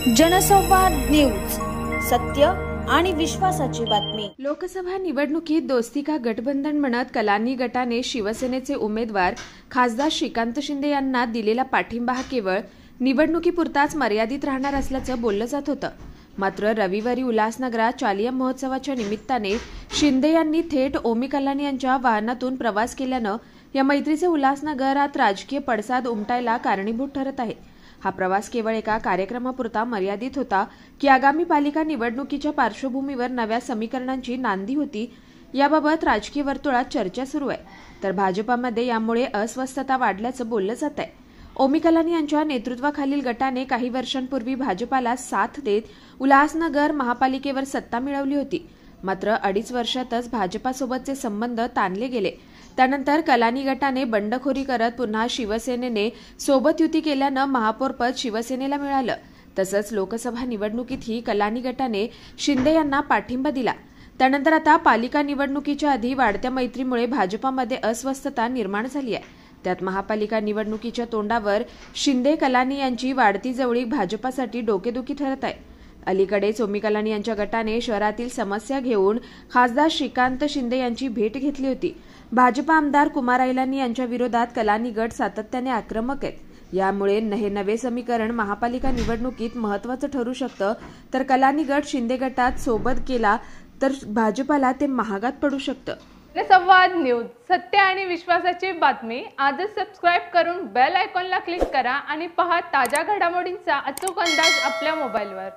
जनसंवाद न्यूज, सत्य आणि विश्वासाची बातमी। लोकसभा निवडणुकीत दोस्ती का गठबंधन म्हणत कलानी गटाने शिवसेनेचे उमेदवार खासदार श्रीकांत शिंदे यांना दिलेला पाठिंबा हा केवळ निवडणुकीपुरताच मर्यादित राहणार असल्याचं बोललं जात होतं। मात्र रविवारी उल्हासनगरात चालिया महोत्सवाच्या निमित्ताने शिंदे यांनी थेट ओमी कलानी यांच्या वाहनातून प्रवास केल्यानं या मैत्रीचे उल्हासनगरात राजकीय पडसाद उमटायला कारणीभूत ठरत आहे। हा प्रवास केवळ एका कार्यक्रमापुरता मर्यादित होता की आगामी पालिका निवडणुकीच्या पार्श्वभूमीवर नव्या समीकरणांची नांदी होती, याबाबत राजकीय वर्तुळात चर्चा सुरू आहे। तर भाजपामध्ये यामुळे अस्वस्थता वाढल्याचं बोललं जात आहे। ओमी कलानी यांच्या नेतृत्वाखालील गटाने काही वर्षांपूर्वी भाजपाला साथ देत उल्हासनगर महापालिकेवर सत्ता मिळवली होती। मात्र 2.5 वर्षातच भाजपासोबतचे संबंध ताणले गेले। त्यानंतर कलानी गटाने बंडखोरी करत पुन्हा शिवसेनेने सोबत युती केल्यानं महापौरपद शिवसेनेला मिळालं। तसंच लोकसभा निवडणुकीतही कलानी गटाने शिंदे यांना पाठिंबा दिला। त्यानंतर आता पालिका निवडणुकीच्या आधी वाढत्या मैत्रीमुळे भाजपामध्ये अस्वस्थता निर्माण झाली आहे। त्यात महापालिका निवडणुकीच्या तोंडावर शिंदे कलानी यांची वाढती जवळीक भाजपासाठी डोकेदुखी ठरत आहे। अलीकडेच ओमी कलानी यांच्या गटाने शहरातील समस्या घेऊन खासदार श्रीकांत शिंदे यांची भेट घेतली होती। भाजपा आमदार कुमार ऐलानी यांच्या विरोधात कलानी गट सातत्याने आक्रमक आहेत। यामुळे हे नवे समीकरण महापालिका निवडणुकीत महत्त्वाचं ठरू शकतं। तर कलानी गट शिंदे गटात सोबत केला तर भाजपाला ते महागात पडू शकतं। जनसंवाद न्यूज, सत्य आणि विश्वासाची बातमी। आजच सबस्क्राइब करून बेल आयकॉनला क्लिक करा आणि पहा ताज्या घडामोडींचा अचूक अंदाज आपल्या मोबाईलवर।